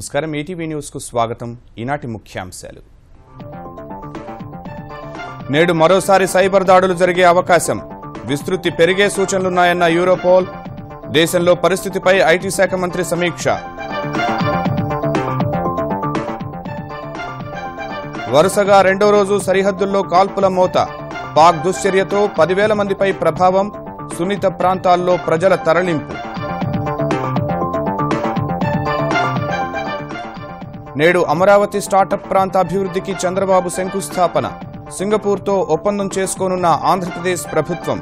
నమస్కారం ETV news కు స్వాగతం ఈనాటి ముఖ్యాంశాలు నేడు మరోసారి సైబర్ దాడులు జరిగే అవకాశం విస్తృతి పెరిగే సూచనలున్నాయన్న యూరోపోల్ దేశంలో పరిస్థితిపై ఐటీ శాఖ మంత్రి సమీక్ష వరుసగా రెండో రోజు సరిహద్దుల్లో కాల్పుల మోత పాక్ దుశ్చర్యతో 10,000 మందిపై ప్రభావం సున్నిత ప్రాంతాల్లో ప్రజల తరలింపు నేడు అమరావతి స్టార్టప్ ప్రాంత అభివృద్ధికి చంద్రబాబు శంకుస్థాపన సింగపూర్తో ఒప్పందం చేసుకోనున్న ఆంధ్రప్రదేశ్ ప్రభుత్వం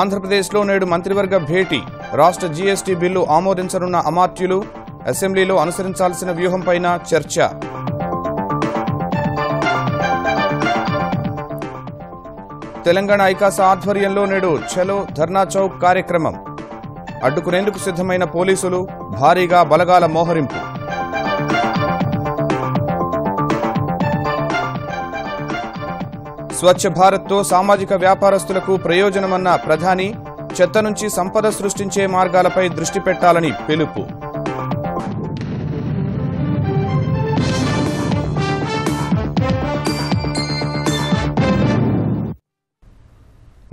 ఆంధ్రప్రదేశ్లో నేడు మంత్రివర్గ భేటీ రాష్ట్ర జీఎస్టీ బిల్లు ఆమోదించనున్న అమాత్యులు అసెంబ్లీలో అనుసరించాల్సిన వ్యూహంపైన చర్చ తెలంగాణ ఐకాస ఆధ్వర్యంలో నేడు చలో ధర్నా చౌక్ కార్యక్రమం అడ్డుకునేందుకు సిద్ధమైన పోలీసులు భారీగా బలగాల మోహరింపు స్వచ్ఛ భారత్తో సామాజిక వ్యాపారస్తులకు ప్రయోజనమన్న ప్రధాని చెత్త నుంచి సంపద సృష్టించే మార్గాలపై దృష్టి పెట్టాలని పిలుపు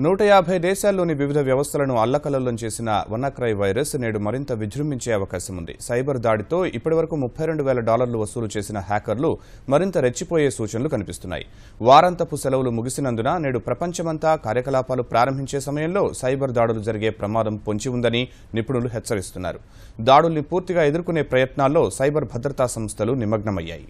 150 దేశాల్లోని వివిధ వ్యవస్థలను అల్లకల్లోలం చేసిన వన్నాక్రై వైరస్ నేడు మరింత విజృంభించే అవకాశం ఉంది. సైబర్ దాడితో ఇప్పటివరకు $32,000 వసూలు చేసిన హ్యాకర్లు మరింత రెచ్చిపోయే సూచనలు కనిపిస్తున్నాయి. వారాంతపు సెలవులు ముగిసినందున నేడు ప్రపంచమంతా కార్యకలాపాలు ప్రారంభించే సమయంలో సైబర్ దాడులు జరిగే ప్రమాదం పొంచి ఉందని నిపుణులు హెచ్చరిస్తున్నారు. దాడుల్ని పూర్తిగా ఎదుర్కొనే ప్రయత్నాల్లో సైబర్ భద్రతా సంస్థలు నిమగ్నమయ్యాయి.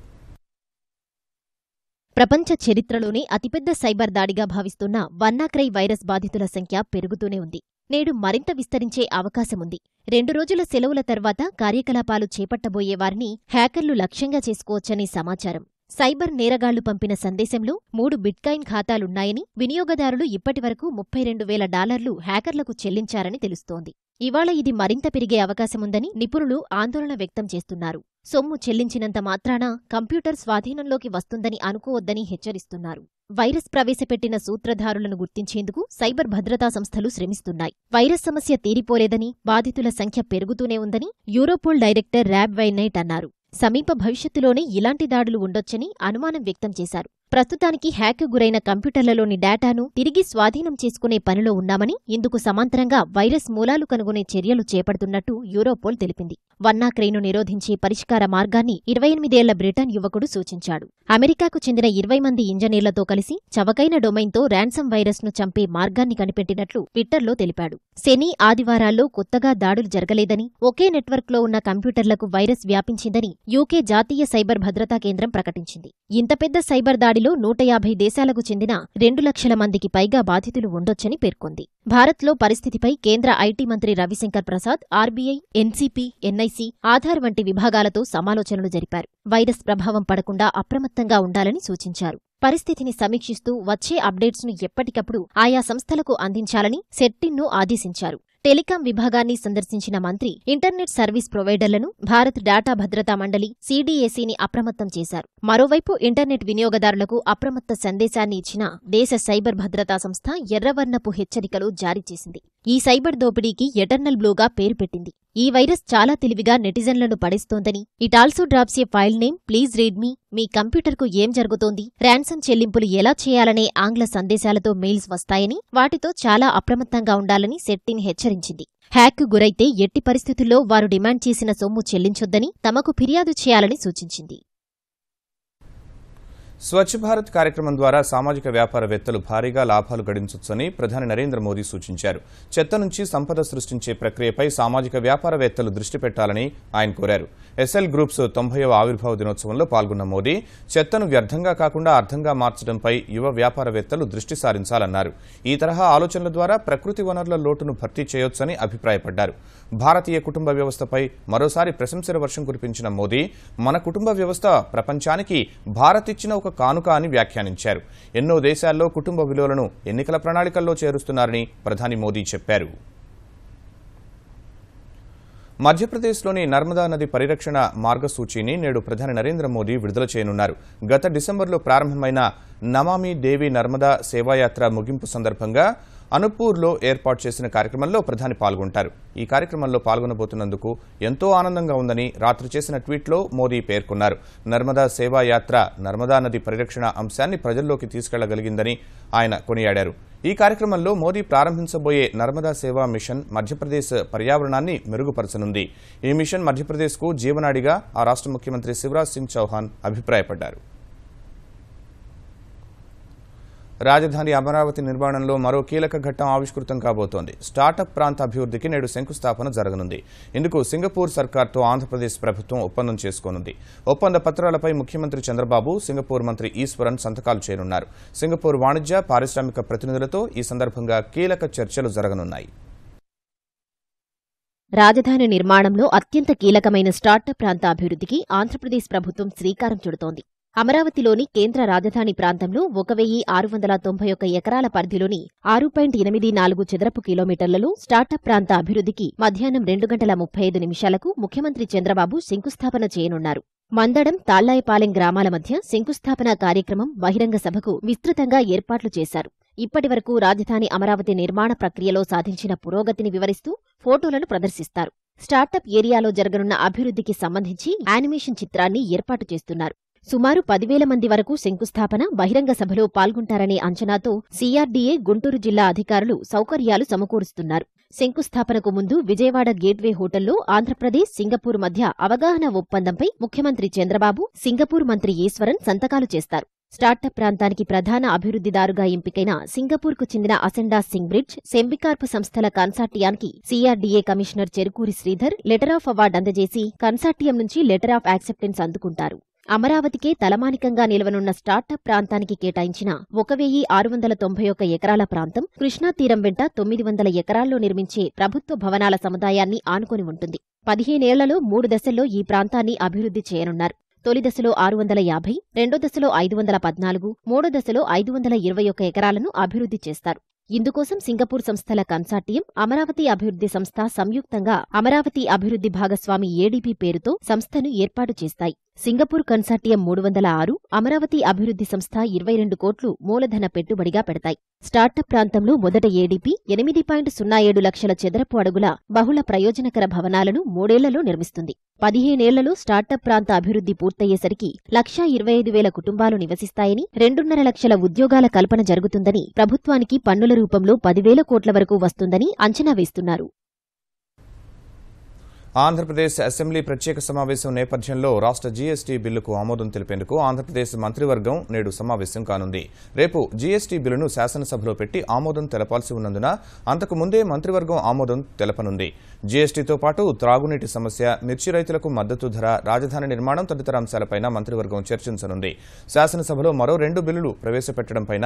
ప్రపంచ చరిత్రలోనే అతిపెద్ద సైబర్ దాడిగా భావిస్తున్న వన్నాక్రై వైరస్ బాధితుల సంఖ్య పెరుగుతూనే ఉంది. నేడు మరింత విస్తరించే అవకాశముంది. 2 రోజుల సెలవుల తర్వాత కార్యకలాపాలు చేపట్టబోయే వారిని హ్యాకర్లు లక్ష్యంగా చేసుకోవచ్చని సమాచారం. సైబర్ నేరగాళ్లు పంపిన సందేశంలో 3 బిట్కాయిన్ ఖాతాలున్నాయని, వినియోగదారులు ఇప్పటివరకు $32,000 హ్యాకర్లకు చెల్లించారని తెలుస్తోంది. ఇవాళ ఇది మరింత పెరిగే అవకాశముందని నిపుణులు ఆందోళన వ్యక్తం చేస్తున్నారు. సొమ్ము చెల్లించినంత మాత్రాన కంప్యూటర్ స్వాధీనంలోకి వస్తుందని అనుకోవద్దని హెచ్చరిస్తున్నారు. వైరస్ ప్రవేశపెట్టిన సూత్రధారులను గుర్తించేందుకు సైబర్ భద్రతా సంస్థలు శ్రమిస్తున్నాయి. వైరస్ సమస్య తీరిపోలేదని, బాధితుల సంఖ్య పెరుగుతూనే ఉందని యూరోపోల్ డైరెక్టర్ ర్యాబ్ వైనైట్ అన్నారు. సమీప భవిష్యత్తులోనే ఇలాంటి దాడులు ఉండొచ్చని అనుమానం వ్యక్తం చేశారు. ప్రస్తుతానికి హ్యాక్ గురైన కంప్యూటర్లలోని డేటాను తిరిగి స్వాధీనం చేసుకునే పనిలో ఉన్నామని, ఇందుకు సమాంతరంగా వైరస్ మూలాలు కనుగొనే చర్యలు చేపడుతున్నట్టు యూరోపోల్ తెలిపింది. వన్నాక్రైను నిరోధించే పరిష్కార మార్గాన్ని 28 ఏళ్ల బ్రిటన్ యువకుడు సూచించాడు. అమెరికాకు చెందిన 20 మంది ఇంజనీర్లతో కలిసి చవకైన డొమైన్తో ర్యాన్సమ్ వైరస్ను చంపే మార్గాన్ని కనిపెట్టినట్లు ట్విట్టర్లో తెలిపాడు. శని, ఆదివారాల్లో కొత్తగా దాడులు జరగలేదని, ఒకే నెట్వర్క్లో ఉన్న కంప్యూటర్లకు వైరస్ వ్యాపించిందని యూకే జాతీయ సైబర్ భద్రతా కేంద్రం ప్రకటించింది. ఇంత పెద్ద సైబర్ దాడిలో 150 దేశాలకు చెందిన 2 లక్షల మందికి పైగా బాధితులు ఉండొచ్చని పేర్కొంది. భారత్లో పరిస్థితిపై కేంద్ర ఐటీ మంత్రి Ravishankar Prasad, RBI, NCP, NIC, Aadhaar వంటి విభాగాలతో సమాలోచనలు జరిపారు. వైరస్ ప్రభావం పడకుండా అప్రమత్తంగా ఉండాలని సూచించారు. పరిస్థితిని సమీక్షిస్తూ వచ్చే అప్డేట్స్ను ఎప్పటికప్పుడు ఆయా సంస్థలకు అందించాలని సెట్టిన్ను ఆదేశించారు. టెలికాం విభాగాన్ని సందర్శించిన మంత్రి ఇంటర్నెట్ సర్వీస్ ప్రొవైడర్లను, భారత్ డేటా భద్రతా మండలి సీడీఏసీని అప్రమత్తం చేశారు. మరోవైపు ఇంటర్నెట్ వినియోగదారులకు అప్రమత్త సందేశాన్ని ఇచ్చిన దేశ సైబర్ భద్రతా సంస్థ ఎర్రవర్ణపు హెచ్చరికలు జారీ చేసింది. ఈ సైబర్ దోపిడీకి ఎటర్నల్ బ్లూగా పేరు పెట్టింది. ఈ వైరస్ చాలా తెలివిగా నెటిజన్లను పడేస్తోందని, it also drops a file name, please read me కంప్యూటర్కు ఏం జరుగుతోంది, ర్యాన్సమ్ చెల్లింపులు ఎలా చేయాలనే ఆంగ్ల సందేశాలతో మెయిల్స్ వస్తాయని, వాటితో చాలా అప్రమత్తంగా ఉండాలని సెట్టిన్ హెచ్చరించింది. హ్యాక్కు గురైతే ఎట్టి పరిస్థితుల్లో వారు డిమాండ్ చేసిన సొమ్ము చెల్లించొద్దని, తమకు ఫిర్యాదు చేయాలని సూచించింది. స్వచ్ఛ భారత్ కార్యక్రమం ద్వారా సామాజిక వ్యాపారవేత్తలు భారీగా లాభాలు గడించొచ్చని ప్రధాని నరేంద్ర మోదీ సూచించారు. చెత్త నుంచి సంపద సృష్టించే ప్రక్రియపై సామాజిక వ్యాపారవేత్తలు దృష్టి పెట్టాలని ఆయన కోరారు. ఎస్ఎల్ గ్రూప్స్ 90వ ఆవిర్భావ దినోత్సవంలో పాల్గొన్న మోదీ చెత్తను వ్యర్థంగా కాకుండా అర్థంగా మార్చడంపై యువ వ్యాపారవేత్తలు దృష్టి సారించాలన్నారు. ఈ తరహా ఆలోచనల ద్వారా ప్రకృతి వనరుల లోటును భర్తీ చేయొచ్చని అభిప్రాయపడ్డారు. భారతీయ కుటుంబ వ్యవస్థపై మరోసారి ప్రశంసల వర్షం కురిపించిన మోదీ మన కుటుంబ వ్యవస్థ ప్రపంచానికి భారత్ ఇచ్చిన ఒక కానుక అని వ్యాఖ్యానించారు. ఎన్నో దేశాల్లో కుటుంబ విలువలను ఎన్నికల ప్రణాళికల్లో చేరుస్తున్నారని ప్రధాని మోదీ చెప్పారు. మధ్యప్రదేశ్లోని నర్మదా నది పరిరక్షణ మార్గసూచీని నేడు ప్రధాని నరేంద్ర మోదీ విడుదల చేయనున్నారు. గత డిసెంబర్లో ప్రారంభమైన నమామి దేవి నర్మదా సేవాయాత్ర ముగింపు సందర్భంగా అనుపూర్లో ఏర్పాటు చేసిన కార్యక్రమంలో ప్రధాని పాల్గొంటారు. ఈ కార్యక్రమంలో పాల్గొనబోతున్నందుకు ఎంతో ఆనందంగా ఉందని రాత్రి చేసిన ట్వీట్లో మోదీ పేర్కొన్నారు. నర్మదా సేవా యాత్ర నర్మదా నది పరిరక్షణ అంశాన్ని ప్రజల్లోకి తీసుకెళ్లగలిగిందని ఆయన కొనియాడారు. ఈ కార్యక్రమంలో మోదీ ప్రారంభించబోయే నర్మదా సేవా మిషన్ మధ్యప్రదేశ్ పర్యావరణాన్ని మెరుగుపరచనుంది. ఈ మిషన్ మధ్యప్రదేశ్కు జీవనాడిగా ఆ రాష్ట్ర ముఖ్యమంత్రి శివరాజ్ సింగ్ చౌహాన్ అభిప్రాయపడ్డారు. రాజధాని అమరావతి నిర్మాణంలో మరో కీలక ఘట్టం ఆవిష్కృతం కాబోతోంది. స్టార్టప్ ప్రాంత అభివృద్ధికి నేడు శంకుస్థాపన జరగనుంది. ఇందుకు సింగపూర్ సర్కార్తో ఆంధ్రప్రదేశ్ ప్రభుత్వం ఒప్పందం చేసుకోనుంది. ఒప్పంద పత్రాలపై ముఖ్యమంత్రి చంద్రబాబు, సింగపూర్ మంత్రి ఈశ్వరన్ సంతకాలు చేయనున్నారు. సింగపూర్ వాణిజ్య, పారిశ్రామిక ప్రతినిధులతో ఈ సందర్భంగా కీలక చర్చలు జరగనున్నాయి. రాజధాని నిర్మాణంలో అత్యంత కీలకమైన స్టార్టప్ ప్రాంత అభివృద్ధికి ఆంధ్రప్రదేశ్ ప్రభుత్వం శ్రీకారం చుడుతోంది. అమరావతిలోని కేంద్ర రాజధాని ప్రాంతంలో 1691 ఎకరాల పరిధిలోని 6.84 చదరపు కిలోమీటర్లలో స్టార్టప్ ప్రాంత అభివృద్ధికి మధ్యాహ్నం 2:35 ముఖ్యమంత్రి చంద్రబాబు శంకుస్థాపన చేయనున్నారు. మందడం, తాళ్లాయపాలెం గ్రామాల మధ్య శంకుస్థాపన కార్యక్రమం బహిరంగ సభకు విస్తృతంగా ఏర్పాట్లు చేశారు. ఇప్పటివరకు రాజధాని అమరావతి నిర్మాణ ప్రక్రియలో సాధించిన పురోగతిని వివరిస్తూ ఫోటోలను ప్రదర్శిస్తారు. స్టార్టప్ ఏరియాలో జరగనున్న అభివృద్ధికి సంబంధించి యానిమేషన్ చిత్రాన్ని ఏర్పాటు చేస్తున్నారు. సుమారు 10,000 మంది వరకు శంకుస్థాపన, బహిరంగ సభలో పాల్గొంటారనే అంచనాతో CRDA గుంటూరు జిల్లా అధికారులు సౌకర్యాలు సమకూరుస్తున్నారు. శంకుస్థాపనకు ముందు విజయవాడ గేట్వే హోటల్లో ఆంధ్రప్రదేశ్, సింగపూర్ మధ్య అవగాహన ఒప్పందంపై ముఖ్యమంత్రి చంద్రబాబు, సింగపూర్ మంత్రి ఈశ్వరన్ సంతకాలు చేస్తారు. స్టార్టప్ ప్రాంతానికి ప్రధాన అభివృద్ధిదారుగా ఎంపికైన సింగపూర్కు చెందిన అసెండా సింగ్ బ్రిడ్జ్, సెంబికార్ప్ సంస్థల కన్సార్టియానికి CRDA commissioner Cherukuri Sridhar letter of award అందజేసి కన్సార్టియం నుంచి లెటర్ ఆఫ్ యాక్సెప్టెన్స్ అందుకుంటారు. అమరావతికే తలమానికంగా నిలవనున్న స్టార్టప్ ప్రాంతానికి కేటాయించిన 1691 ఎకరాల ప్రాంతం కృష్ణా తీరం వెంట 900 ఎకరాల్లో నిర్మించే ప్రభుత్వ భవనాల సముదాయాన్ని ఆనుకొని ఉంటుంది. 15 ఏళ్లలో 3 దశల్లో ఈ ప్రాంతాన్ని అభివృద్ధి చేయనున్నారు. తొలి దశలో 650, రెండో దశలో 514, మూడో దశలో 521 ఎకరాలను అభివృద్ధి చేస్తారు. ఇందుకోసం సింగపూర్ సంస్థల కన్సార్టియం, అమరావతి అభివృద్ధి సంస్థ సంయుక్తంగా అమరావతి అభివృద్ధి భాగస్వామి ADP పేరుతో సంస్థను ఏర్పాటు చేస్తాయి. సింగపూర్ కన్సార్టియం 306, అమరావతి అభివృద్ధి సంస్థ 22 కోట్లు మూలధన పెట్టుబడిగా పెడతాయి. స్టార్టప్ ప్రాంతంలో మొదట ADP 8.07 లక్షల చదరపు అడుగుల బహుళ ప్రయోజనకర భవనాలను 3 ఏళ్లలో నిర్మిస్తుంది. 15 ఏళ్లలో స్టార్టప్ ప్రాంత అభివృద్ధి పూర్తయ్యేసరికి 1,25,000 కుటుంబాలు నివసిస్తాయని, 2.5 లక్షల ఉద్యోగాల కల్పన జరుగుతుందని, ప్రభుత్వానికి పన్నుల రూపంలో 10,000 కోట్ల వరకు వస్తుందని అంచనా వేస్తున్నారు. ఆంధ్రప్రదేశ్ అసెంబ్లీ ప్రత్యేక సమావేశం నేపథ్యంలో రాష్ట్ర GST బిల్లుకు ఆమోదం తెలిపేందుకు ఆంధ్రప్రదేశ్ మంత్రివర్గం నేడు సమావేశం కానుంది. రేపు GST బిల్లును శాసనసభలో పెట్టి ఆమోదం తెలపాల్సి ఉన్నందున అంతకు ముందే మంత్రివర్గం ఆమోదం తెలపనుంది. GSTతో పాటు త్రాగునీటి సమస్య, మిర్చి రైతులకు మద్దతు ధర, రాజధాని నిర్మాణం తదితర అంశాలపైన మంత్రివర్గం చర్చించనుంది. శాసనసభలో మరో 2 బిల్లులు ప్రవేశపెట్టడంపైన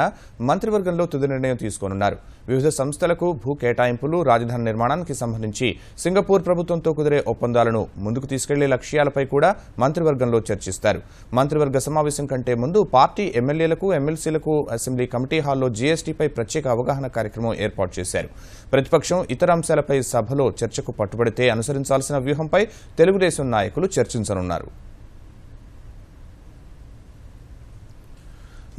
మంత్రివర్గంలో తుది నిర్ణయం తీసుకోనున్నారు. వివిధ సంస్థలకు భూ కేటాయింపులు, రాజధాని నిర్మాణానికి సంబంధించి సింగపూర్ ప్రభుత్వంతో కుదిరే ఒప్పందాలను ముందుకు తీసుకెళ్లే లక్ష్యాలపై కూడా మంత్రివర్గంలో చర్చిస్తారు. మంత్రివర్గ సమావేశం కంటే ముందు పార్టీ ఎమ్మెల్యేలకు, ఎమ్మెల్సీలకు అసెంబ్లీ కమిటీ హాల్లో GSTపై ప్రత్యేక అవగాహన కార్యక్రమం ఏర్పాటు చేశారు. ప్రతిపక్షం ఇతర అంశాలపై సభలో చర్చకు పట్టుబడితే అనుసరించాల్సిన వ్యూహంపై తెలుగుదేశం నాయకులు చర్చించనున్నారు.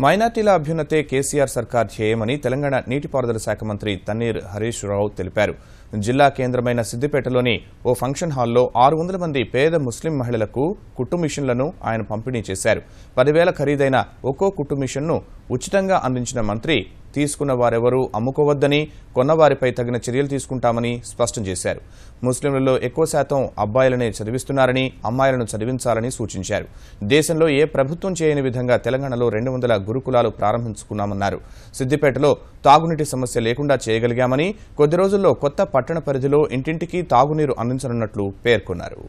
మైనార్టీల అభ్యున్నతే కేసీఆర్ సర్కార్ ధ్యేయమని తెలంగాణ నీటిపారుదల శాఖ మంత్రి తన్నీర్ హరీష్ రావు తెలిపారు. జిల్లా కేంద్రమైన సిద్దిపేటలోని ఓ ఫంక్షన్ హాల్లో 600 మంది పేద ముస్లిం మహిళలకు కుట్టు మిషన్లను ఆయన పంపిణీ చేశారు. 10,000 ఖరీదైన ఒక్కో కుట్టు మిషన్ను ఉచితంగా అందించిన మంత్రి తీసుకున్న వారెవరూ అమ్ముకోవద్దని, కొన్నవారిపై తగిన చర్యలు తీసుకుంటామని స్పష్టం చేశారు. ముస్లింలలో ఎక్కువ శాతం అబ్బాయిలనే చదివిస్తున్నారని, అమ్మాయిలను చదివించాలని సూచించారు. దేశంలో ఏ ప్రభుత్వం చేయని విధంగా తెలంగాణలో 200 గురుకులాలు ప్రారంభించుకున్నామన్నారు. సిద్దిపేటలో తాగునీటి సమస్య లేకుండా చేయగలిగామని, కొద్ది రోజుల్లో కొత్త పట్టణ పరిధిలో ఇంటింటికి తాగునీరు అందించనున్నట్లు పేర్కొన్నారు.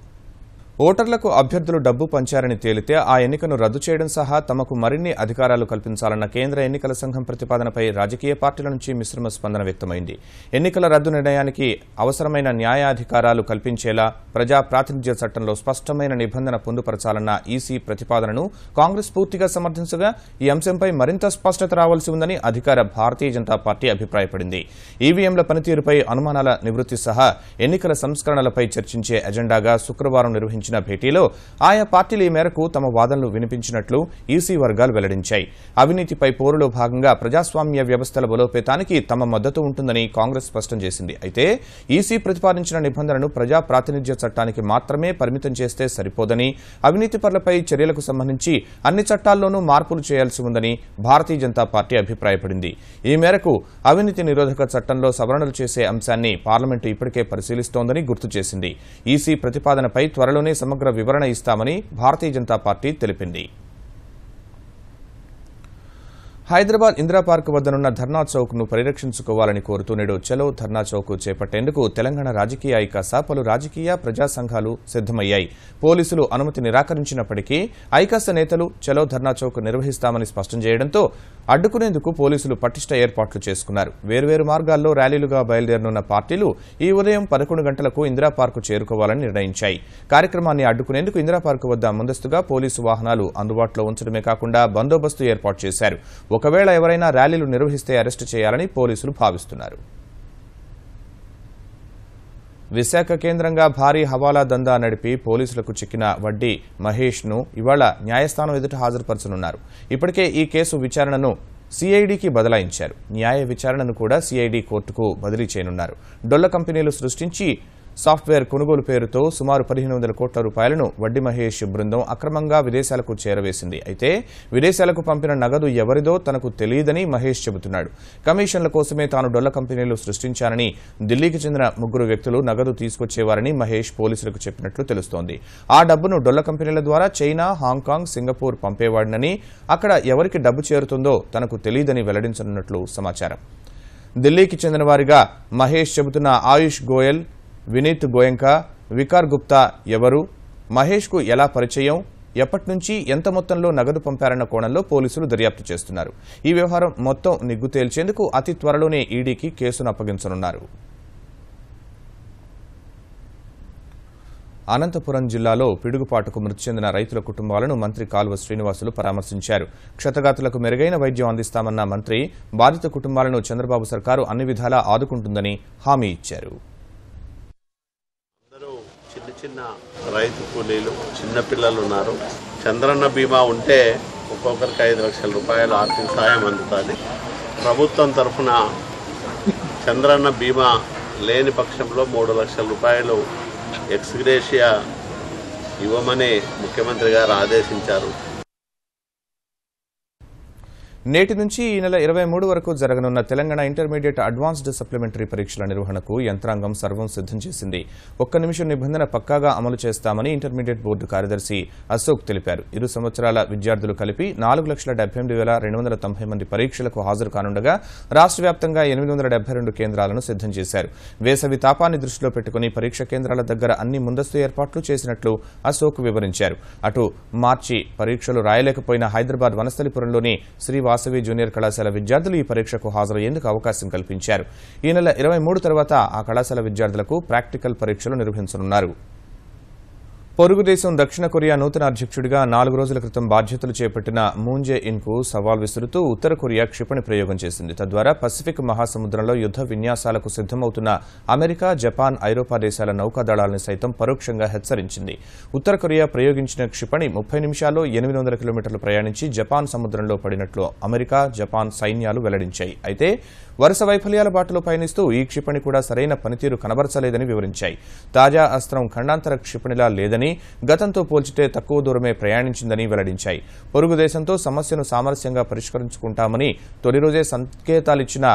ఓటర్లకు అభ్యర్థులు డబ్బు పంచారని తేలితే ఆ ఎన్నికను రద్దు చేయడం సహా తమకు మరిన్ని అధికారాలు కల్పించాలన్న కేంద్ర ఎన్నికల సంఘం ప్రతిపాదనపై రాజకీయ పార్టీల నుంచి మిశ్రమ స్పందన వ్యక్తమైంది. ఎన్నికల రద్దు నిర్ణయానికి అవసరమైన న్యాయాధికారాలు కల్పించేలా ప్రజా ప్రాతినిధ్య చట్టంలో స్పష్టమైన నిబంధన పొందుపరచాలన్న ఈసీ ప్రతిపాదనను కాంగ్రెస్ పూర్తిగా సమర్థించగా ఈ అంశంపై మరింత స్పష్టత రావాల్సి ఉందని అధికార భారతీయ జనతా పార్టీ అభిప్రాయపడింది. ఈవీఎంల పనితీరుపై అనుమానాల నివృత్తి సహా ఎన్నికల సంస్కరణలపై చర్చించే ఎజెండాగా శుక్రవారం నిర్వహించిన నిర్వహించిన భేటీలో ఆయా పార్టీలు ఈ మేరకు తమ వాదనలు వినిపించినట్లు ఈసీ వర్గాలు వెల్లడించాయి. అవినీతిపై పోరులో భాగంగా ప్రజాస్వామ్య వ్యవస్థల బలోపేతానికి తమ మద్దతు ఉంటుందని కాంగ్రెస్ స్పష్టం చేసింది. అయితే ఈసీ ప్రతిపాదించిన నిబంధనలను ప్రజా ప్రాతినిధ్య చట్టానికి మాత్రమే పరిమితం చేస్తే సరిపోదని, అవినీతిపరులపై చర్యలకు సంబంధించి అన్ని చట్టాల్లోనూ మార్పులు చేయాల్సి ఉందని భారతీయ జనతా పార్టీ అభిప్రాయపడింది. ఈ మేరకు అవినీతి నిరోధక చట్టంలో సవరణలు చేసే అంశాన్ని పార్లమెంటు ఇప్పటికే పరిశీలిస్తోందని గుర్తు చేసింది. ఈసీ ప్రతిపాదనపై త్వరలోనే సమగ్ర వివరణ ఇస్తామని భారతీయ జనతా పార్టీ తెలిపింది. హైదరాబాద్ ఇందిరా పార్క్ వద్దనున్న ధర్నా చౌక్ ను పరిరక్షించుకోవాలని కోరుతూ నేడు చలో ధర్నా చౌక్ చేపట్టేందుకు తెలంగాణ రాజకీయ ఐకాస పలు రాజకీయ ప్రజా సంఘాలు సిద్దమయ్యాయి. పోలీసులు అనుమతి నిరాకరించినప్పటికీ ఐకాస నేతలు చలో ధర్నా చౌక్ నిర్వహిస్తామని స్పష్టం చేయడంతో అడ్డుకునేందుకు పోలీసులు పటిష్ట ఏర్పాట్లు చేసుకున్నారు. వేర్వేరు మార్గాల్లో ర్యాలీలుగా బయలుదేరనున్న పార్టీలు ఈ ఉదయం 11 గంటలకు ఇందిరా పార్కు చేరుకోవాలని నిర్ణయించాయి. కార్యక్రమాన్ని అడ్డుకునేందుకు ఇందిరా పార్కు వద్ద ముందస్తుగా పోలీసు వాహనాలు అందుబాటులో ఉంచడమే కాకుండా బందోబస్తు ఏర్పాటు చేశారు. ఒకవేళ ఎవరైనా ర్యాలీలు నిర్వహిస్తే అరెస్టు చేయాలని పోలీసులు భావిస్తున్నారు. విశాఖ కేంద్రంగా భారీ హవాలా దందా నడిపి పోలీసులకు చిక్కిన వడ్డీ మహేష్ ను ఇవాళ న్యాయస్థానం ఎదుట హాజరుపరచనున్నారు. ఇప్పటికే ఈ కేసు విచారణను సిఐడికి బదలాయించారు. న్యాయ విచారణను కూడా సిఐడి కోర్టుకు బదిలీ చేయనున్నారు. డొల్ల కంపెనీలు సృష్టించి సాఫ్ట్వేర్ కొనుగోలు పేరుతో సుమారు 1500 కోట్ల రూపాయలను వడ్డీ మహేష్ బృందం అక్రమంగా విదేశాలకు చేరవేసింది. అయితే విదేశాలకు పంపిన నగదు ఎవరిదో తనకు తెలియదని మహేష్ చెబుతున్నాడు. కమిషన్ల కోసమే తాను డొల్ల కంపెనీలు సృష్టించానని, ఢిల్లీకి చెందిన 3 వ్యక్తులు నగదు తీసుకొచ్చేవారని మహేష్ పోలీసులకు చెప్పినట్లు తెలుస్తోంది. ఆ డబ్బును డొల్ల కంపెనీల ద్వారా చైనా, హాంకాంగ్, సింగపూర్ పంపేవాడినని, అక్కడ ఎవరికి డబ్బు చేరుతుందో తనకు తెలియదని వెల్లడించనున్నట్లు సమాచారం. ఢిల్లీకి చెందిన వారిగా మహేష్ చెబుతున్న ఆయుష్ గోయల్, వినీత్ గోయంకా, వికార్ గుప్తా ఎవరు, మహేష్కు ఎలా పరిచయం, ఎప్పటి నుంచి ఎంత మొత్తంలో నగదు పంపారన్న కోణంలో పోలీసులు దర్యాప్తు చేస్తున్నారు. ఈ వ్యవహారం మొత్తం నిగ్గు తేల్చేందుకు అతి త్వరలోనే ఈడీకి కేసును అప్పగించనున్నారు. అనంతపురం జిల్లాలో పిడుగుపాటుకు మృతి చెందిన రైతుల కుటుంబాలను మంత్రి కాలువ శ్రీనివాసులు పరామర్శించారు. క్షతగాతులకు మెరుగైన వైద్యం అందిస్తామన్న మంత్రి బాధిత కుటుంబాలను చంద్రబాబు సర్కారు అన్ని విధాలా ఆదుకుంటుందని హామీ ఇచ్చారు. చిన్న రైతు కూలీలు, చిన్నపిల్లలు ఉన్నారు. చంద్రన్న బీమా ఉంటే ఒక్కొక్కరికి 5 లక్షల రూపాయలు ఆర్థిక సాయం అందుతుంది. ప్రభుత్వం తరఫున చంద్రన్న బీమా లేని పక్షంలో 3 లక్షల రూపాయలు ఎక్స్గ్రేషియా ఇవ్వమని ముఖ్యమంత్రి గారు ఆదేశించారు. నేటి నుంచి ఈ నెల 23 వరకు జరగనున్న తెలంగాణ ఇంటర్మీడియట్ అడ్వాన్స్డ్ సప్లిమెంటరీ పరీక్షల నిర్వహణకు యంత్రాంగం సర్వం సిద్దం చేసింది. 1 నిమిషం నిబంధన పక్కాగా అమలు చేస్తామని ఇంటర్మీడియట్ బోర్డు కార్యదర్శి అశోక్ తెలిపారు. 2 సంవత్సరాల విద్యార్థులు కలిపి 4,78,290 మంది పరీక్షలకు హాజరు కానుండగా రాష్ట్ర వ్యాప్తంగా 872 కేంద్రాలను సిద్దం చేశారు. వేసవి తాపాన్ని దృష్టిలో పెట్టుకుని పరీక్ష కేంద్రాల దగ్గర అన్ని ముందస్తు ఏర్పాట్లు చేసినట్లు అశోక్ వివరించారు. అటు మార్చి పరీక్షలు రాయలేకపోయిన హైదరాబాద్ వనస్థలిపురంలోని శ్రీ వాసవి జూనియర్ కళాశాల విద్యార్థులు ఈ పరీక్షకు హాజరయ్యేందుకు అవకాశం కల్పించారు. ఈ నెల 23 తర్వాత ఆ కళాశాల విద్యార్థులకు ప్రాక్టికల్ పరీక్షలు నిర్వహించనున్నారు. పొరుగు దేశం దక్షిణ కొరియా నూతన అధ్యక్షుడిగా 4 రోజుల క్రితం బాధ్యతలు చేపట్టిన మూన్ జే ఇన్ కు సవాల్ విసురుతూ ఉత్తర కొరియా క్షిపణి ప్రయోగం చేసింది. తద్వారా పసిఫిక్ మహాసముద్రంలో యుద్ధ విన్యాసాలకు సిద్దమవుతున్న అమెరికా, జపాన్, ఐరోపా దేశాల నౌకాదళాలను సైతం పరోక్షంగా హెచ్చరించింది. ఉత్తర కొరియా ప్రయోగించిన క్షిపణి 30 నిమిషాల్లో 800 కిలోమీటర్లు ప్రయాణించి జపాన్ సముద్రంలో పడినట్లు అమెరికా, జపాన్ సైన్యాలు వెల్లడించాయి. అయితే వరుస వైఫల్యాల బాటలో పయనిస్తూ ఈ క్షిపణి కూడా సరైన పనితీరు కనబరచలేదని వివరించాయి. తాజా అస్త్రం ఖండాంతర క్షిపణిలా లేదని, గతంతో పోల్చితే తక్కువ దూరమే ప్రయాణించిందని వెల్లడించాయి. పొరుగు దేశంతో సమస్యను సామరస్యంగా పరిష్కరించుకుంటామని తొలి రోజే సంకేతాలిచ్చిన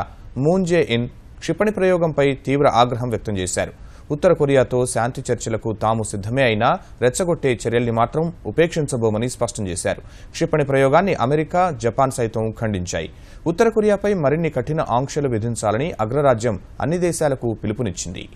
మూన్ జే ఇన్ క్షిపణి ప్రయోగంపై తీవ్ర ఆగ్రహం వ్యక్తం చేశారు. ఉత్తర కొరియాతో శాంతి చర్చలకు తాము సిద్దమే అయినా రెచ్చగొట్టే చర్యల్ని మాత్రం ఉపేక్షించబోమని స్పష్టం చేశారు. క్షిపణి ప్రయోగాన్ని అమెరికా, జపాన్ సైతం ఖండించాయి. ఉత్తర కొరియాపై మరిన్ని కఠిన ఆంక్షలు విధించాలని అగ్రరాజ్యం అన్ని దేశాలకు పిలుపునిచ్చింది.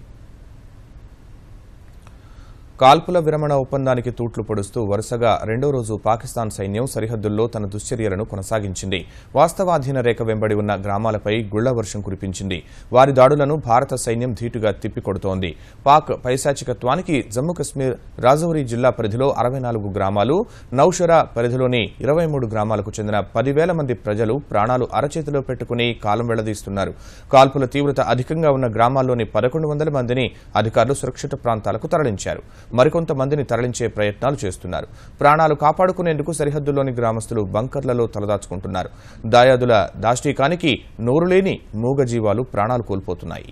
కాల్పుల విరమణ ఒప్పందానికి తూట్లు పొడుస్తూ వరుసగా 2వ రోజు పాకిస్తాన్ సైన్యం సరిహద్దుల్లో తన దుశ్చర్యలను కొనసాగించింది. వాస్తవాధీన రేఖ వెంబడి ఉన్న గ్రామాలపై గుళ్ల వర్షం కురిపించింది. వారి దాడులను భారత సైన్యం ధీటుగా తిప్పికొడుతోంది. పాక్ పైశాచికత్వానికి జమ్మూ కశ్మీర్ రాజౌరి జిల్లా పరిధిలో 64 గ్రామాలు, నౌషరా పరిధిలోని 23 గ్రామాలకు చెందిన 10,000 మంది ప్రజలు ప్రాణాలు అరచేతిలో పెట్టుకుని కాలం వెళ్లదీస్తున్నారు. కాల్పుల తీవ్రత అధికంగా ఉన్న గ్రామాల్లోని 1,100 మందిని అధికారులు సురక్షిత ప్రాంతాలకు తరలించారు. మరికొంతమందిని తరలించే ప్రయత్నాలు చేస్తున్నారు. ప్రాణాలు కాపాడుకునేందుకు సరిహద్దుల్లోని గ్రామస్తులు బంకర్లలో తలదాచుకుంటున్నారు. దాయాదుల దాష్టీకానికి నోరులేని మూగజీవాలు ప్రాణాలు కోల్పోతున్నాయి.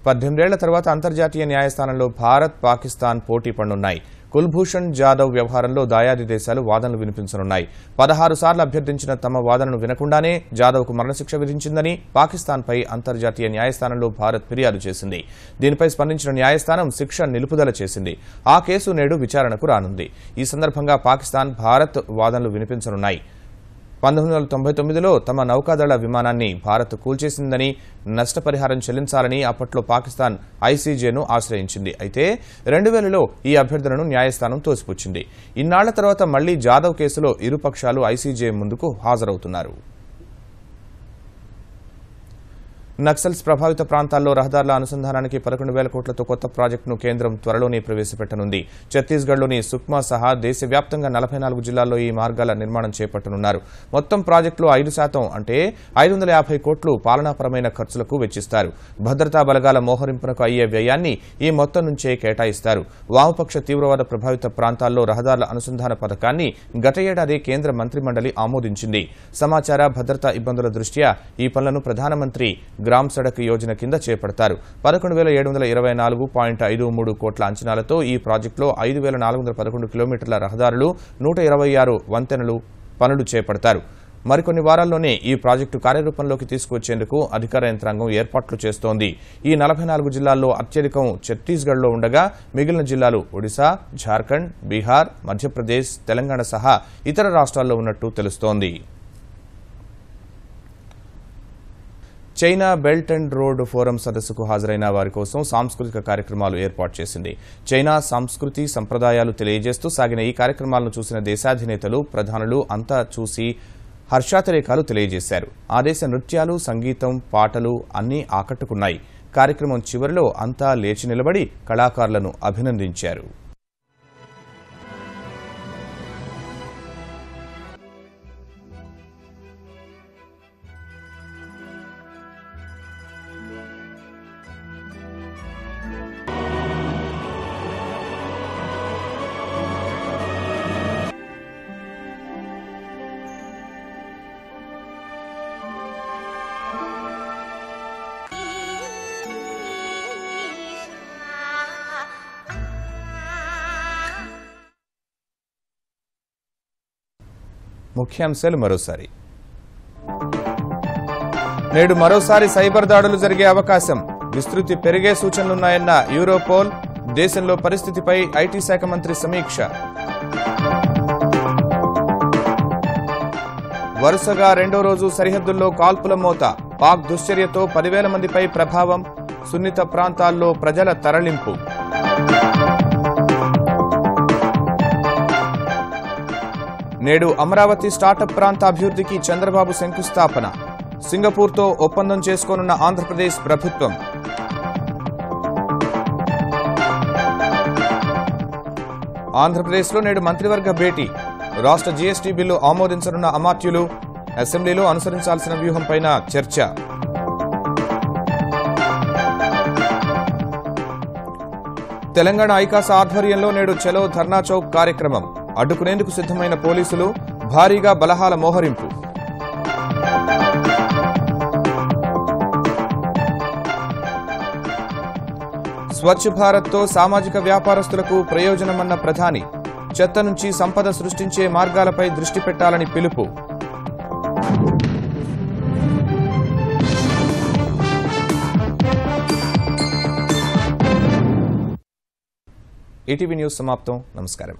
18 ఏళ్ల తర్వాత అంతర్జాతీయ న్యాయస్థానంలో భారత్, పాకిస్తాన్ పోటీ పడనున్నాయి. కుల్భూషణ్ జాదవ్ వ్యవహారంలో దాయాది దేశాలు వాదనలు వినిపించనున్నాయి. 16 సార్లు అభ్యర్థించిన తమ వాదనను వినకుండానే జాదవ్కు మరణశిక్ష విధించిందని పాకిస్తాన్పై అంతర్జాతీయ న్యాయస్థానంలో భారత్ ఫిర్యాదు చేసింది. దీనిపై స్పందించిన న్యాయస్థానం శిక్ష నిలుపుదల చేసింది. ఆ కేసు నేడు విచారణకు రానుంది. ఈ సందర్భంగా పాకిస్తాన్, భారత్ వాదనలు వినిపించనున్నాయి. 1999లో తమ నౌకాదళ విమానాన్ని భారత్ కూల్చేసిందని, నష్టపరిహారం చెల్లించాలని అప్పట్లో పాకిస్తాన్ ఐసీజేను ఆశ్రయించింది. అయితే 2000లో ఈ అభ్యర్థనను న్యాయస్థానం తోసిపుచ్చింది. ఇన్నాళ్ల తర్వాత మళ్లీ జాదవ్ కేసులో ఇరుపక్షాలు ఐసీజే ముందుకు హాజరవుతున్నారు. నక్సల్స్ ప్రభావిత ప్రాంతాల్లో రహదారుల అనుసంధానానికి 11,000 కోట్లతో కొత్త ప్రాజెక్టును కేంద్రం త్వరలోనే ప్రవేశపెట్టనుంది. ఛత్తీస్గఢ్లోని సుక్మా సహా దేశవ్యాప్తంగా 44 జిల్లాల్లో ఈ మార్గాల నిర్మాణం చేపట్టనున్నారు. మొత్తం ప్రాజెక్టులో 5% అంటే 550 కోట్లు పాలనాపరమైన ఖర్చులకు వెచ్చిస్తారు. భద్రతా బలగాల మోహరింపునకు అయ్యే వ్యయాన్ని ఈ మొత్తం నుంచే కేటాయిస్తారు. వామపక్ష తీవ్రవాద ప్రభావిత ప్రాంతాల్లో రహదారుల అనుసంధాన పథకాన్ని గత ఏడాది కేంద్ర మంత్రిమండలి ఆమోదించింది. సమాచార భద్రతా ఇబ్బందుల దృష్ట్యా ఈ పనులను ప్రధానమంత్రి గ్రామ్ సడక్ యోజన కింద చేపడతారు. 11,724.53 కోట్ల అంచనాలతో ఈ ప్రాజెక్టులో 5,411 కిలోమీటర్ల రహదారులు, 126 వంతెనలు పనులు చేపడతారు. మరికొన్ని వారాల్లోనే ఈ ప్రాజెక్టు కార్యరూపంలోకి తీసుకువచ్చేందుకు అధికార యంత్రాంగం ఏర్పాట్లు చేస్తోంది. ఈ 44 జిల్లాల్లో అత్యధికం ఛత్తీస్గఢ్లో ఉండగా మిగిలిన జిల్లాలు ఒడిశా, జార్ఖండ్, బీహార్, మధ్యప్రదేశ్, తెలంగాణ సహా ఇతర రాష్ట్రాల్లో ఉన్నట్టు తెలుస్తోంది. China belt and road forum సదస్సుకు హాజరైన వారి కోసం సాంస్కృతిక కార్యక్రమాలు ఏర్పాటు చేసింది. చైనా సంస్కృతి సంప్రదాయాలు తెలియజేస్తూ సాగిన ఈ కార్యక్రమాలను చూసిన దేశాధినేతలు, ప్రధానులు అంతా చూసి హర్షాతిరేకాలు తెలియజేశారు. ఆ దేశ నృత్యాలు, సంగీతం, పాటలు అన్నీ ఆకట్టుకున్నాయి. కార్యక్రమం చివరిలో అంతా లేచి నిలబడి కళాకారులను అభినందించారు. ముఖ్యాంశాలు మరోసారి. నేడు మరోసారి సైబర్ దాడులు జరిగే అవకాశం, విస్తృతి పెరిగే సూచనలున్నాయన్న యూరోపోల్. దేశంలో పరిస్థితిపై ఐటీ శాఖ మంత్రి సమీక్ష. వరుసగా రెండో రోజు సరిహద్దుల్లో కాల్పుల మోత, పాక్ దుశ్చర్యతో 10,000 మందిపై ప్రభావం, సున్నిత ప్రాంతాల్లో ప్రజల తరలింపు. నేడు అమరావతి స్టార్టప్ ప్రాంత అభివృద్ధికి చంద్రబాబు శంకుస్థాపన. సింగపూర్తో ఒప్పందం చేసుకోనున్న ఆంధ్రప్రదేశ్ ప్రభుత్వం. ఆంధ్రప్రదేశ్లో నేడు మంత్రివర్గ భేటీ. రాష్ట్ర జీఎస్టీ బిల్లు ఆమోదించనున్న అమాత్యులు. అసెంబ్లీలో అనుసరించాల్సిన వ్యూహంపైన చర్చ. తెలంగాణ ఐకాస ఆధ్వర్యంలో నేడు చలో ధర్నా చౌక్ కార్యక్రమం. అడ్డుకునేందుకు సిద్ధమైన పోలీసులు, భారీగా బలహాల మోహరింపు. స్వచ్ఛ భారత్తో సామాజిక వ్యాపారస్తులకు ప్రయోజనమన్న ప్రధాని. చెత్త నుంచి సంపద సృష్టించే మార్గాలపై దృష్టి పెట్టాలని పిలుపు. ఈటీవీ న్యూస్ సమాప్తం. నమస్కారం.